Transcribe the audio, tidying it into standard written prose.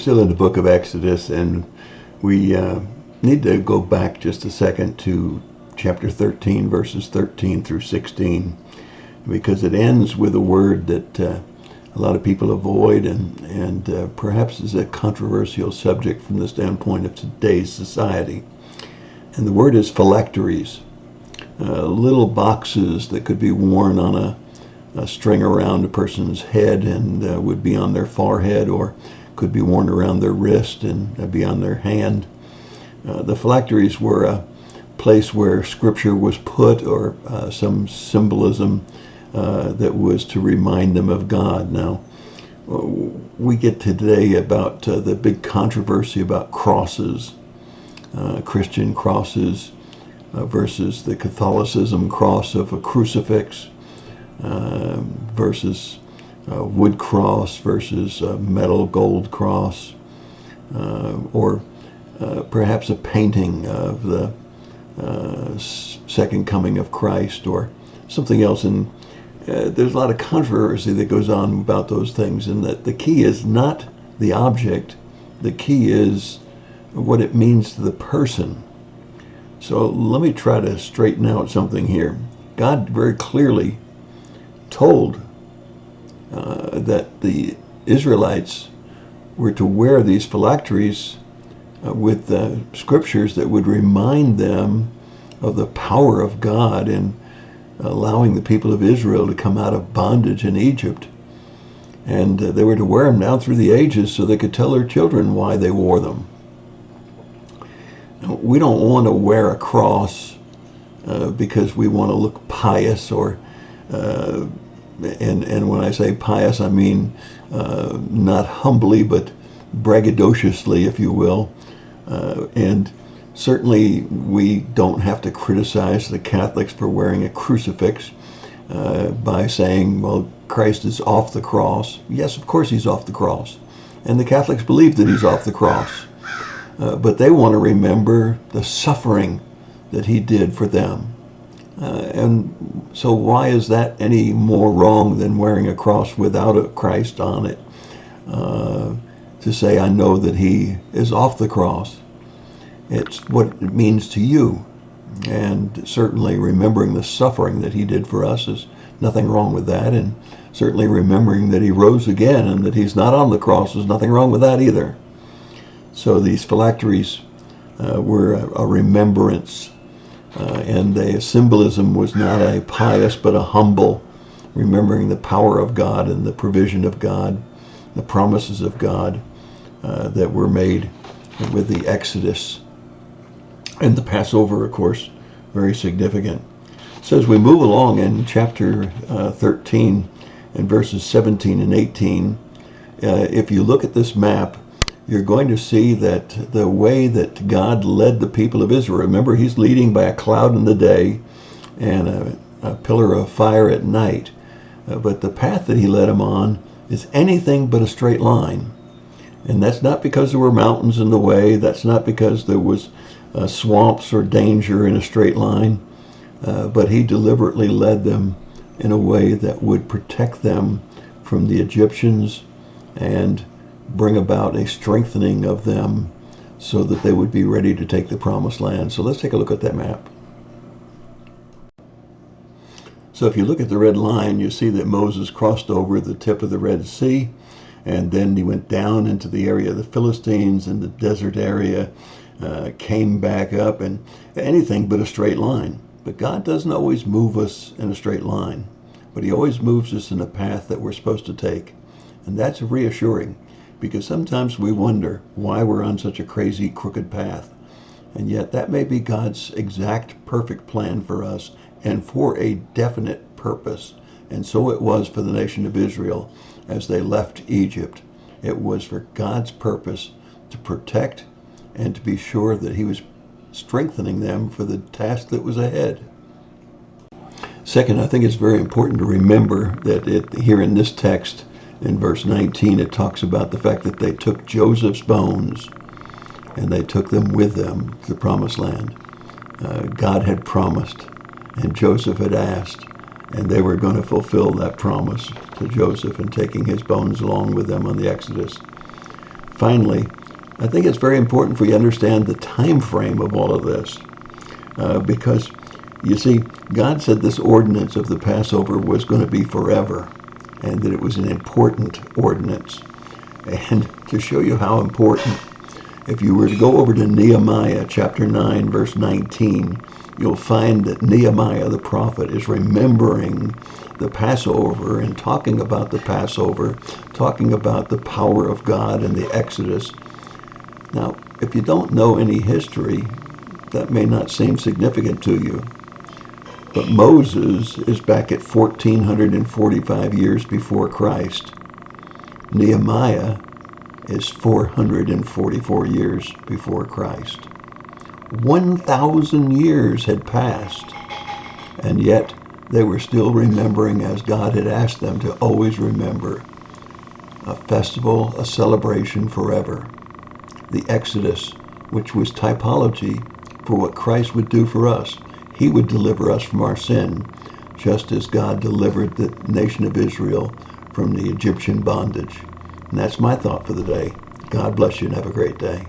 still in the book of Exodus, and we need to go back just a second to chapter 13, verses 13 through 16, because it ends with a word that a lot of people avoid and perhaps is a controversial subject from the standpoint of today's society. And the word is phylacteries, little boxes that could be worn on a string around a person's head and would be on their forehead, or could be worn around their wrist and be on their hand. The phylacteries were a place where scripture was put, or some symbolism that was to remind them of God. Now, we get today about the big controversy about crosses, Christian crosses versus the Catholicism cross of a crucifix, versus wood cross versus metal gold cross, or perhaps a painting of the second coming of Christ, or something else. And there's a lot of controversy that goes on about those things, and that the key is not the object, the key is what it means to the person. So let me try to straighten out something here. God very clearly told that the Israelites were to wear these phylacteries with scriptures that would remind them of the power of God in allowing the people of Israel to come out of bondage in Egypt. And they were to wear them down through the ages so they could tell their children why they wore them. We don't want to wear a cross because we want to look pious, or and when I say pious, I mean not humbly, but braggadociously, if you will. And certainly we don't have to criticize the Catholics for wearing a crucifix by saying, well, Christ is off the cross. Yes, of course he's off the cross. And the Catholics believe that he's off the cross. But they want to remember the suffering that he did for them. And so why is that any more wrong than wearing a cross without a Christ on it? To say, I know that he is off the cross. It's what it means to you. And certainly remembering the suffering that he did for us is nothing wrong with that. And certainly remembering that he rose again and that he's not on the cross is nothing wrong with that either. So these phylacteries were a remembrance. And the symbolism was not a pious but a humble, remembering the power of God and the provision of God, the promises of God that were made with the Exodus. And the Passover, of course, very significant. So as we move along in chapter 13 and verses 17 and 18, if you look at this map, you're going to see that the way that God led the people of Israel, remember, he's leading by a cloud in the day and a pillar of fire at night. But the path that he led them on is anything but a straight line. And that's not because there were mountains in the way. That's not because there was swamps or danger in a straight line. But he deliberately led them in a way that would protect them from the Egyptians and bring about a strengthening of them so that they would be ready to take the promised land. So let's take a look at that map. So if you look at the red line, you see that Moses crossed over the tip of the Red Sea, and then he went down into the area of the Philistines and the desert area, came back up, and anything but a straight line. But God doesn't always move us in a straight line, but he always moves us in a path that we're supposed to take. And that's reassuring, because sometimes we wonder why we're on such a crazy, crooked path. And yet that may be God's exact perfect plan for us and for a definite purpose. And so it was for the nation of Israel as they left Egypt. It was for God's purpose to protect and to be sure that he was strengthening them for the task that was ahead. Second, I think it's very important to remember that here in this text, in verse 19, it talks about the fact that they took Joseph's bones and they took them with them to the promised land. God had promised and Joseph had asked, and they were going to fulfill that promise to Joseph in taking his bones along with them on the Exodus. Finally, I think it's very important for you to understand the time frame of all of this, because you see, God said this ordinance of the Passover was going to be forever, and that it was an important ordinance. And to show you how important, if you were to go over to Nehemiah chapter 9, verse 19, you'll find that Nehemiah the prophet is remembering the Passover and talking about the Passover, talking about the power of God and the Exodus. Now, if you don't know any history, that may not seem significant to you. But Moses is back at 1445 years before Christ. Nehemiah is 444 years before Christ. 1,000 years had passed, and yet they were still remembering as God had asked them to always remember. A festival, a celebration forever. The Exodus, which was typology for what Christ would do for us. He would deliver us from our sin, just as God delivered the nation of Israel from the Egyptian bondage. And that's my thought for the day. God bless you and have a great day.